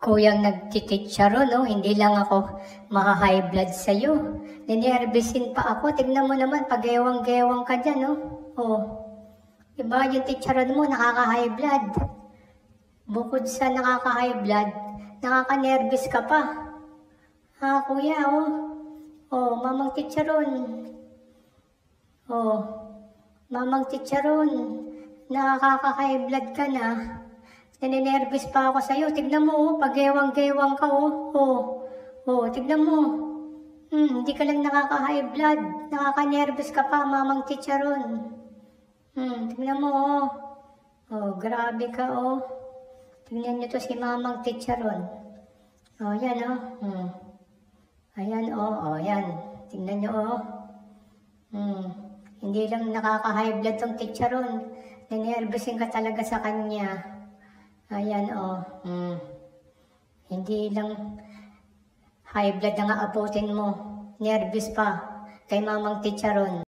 Kuyang nagtititsaro, no? Hindi lang ako maka-high blood sa'yo. Ninervisin pa ako. Tignan mo naman, pag-gewang-gewang ka dyan, no? Oh. Iba yung titsaron mo, nakaka-high blood. Bukod sa nakaka-high blood, nakaka-nervous ka pa. Ha, kuya, oh. Oh, mamang titsaron. Oh, mamang titsaron. Nakaka-high blood ka na. Naninervous pa ako sa'yo. Tignan mo, oh, pag-gewang-gewang ka, oh. Oh, tignan mo. Hindi ka lang nakaka-high blood. Nakaka-nervous ka pa, mamang titsaron. Tignan mo, oh. Oh, grabe ka, oh. Tignan nyo to si mamang titsaron. Oh, yan, oh. Ayan, oh, yan. Tignan nyo, oh. Hindi lang nakaka-high blood tong titsaron. Naninervousin ka talaga sa kanya. Ayan, oh. Hindi lang high blood ang aabutin mo. Nervous pa kay mamang titsaron.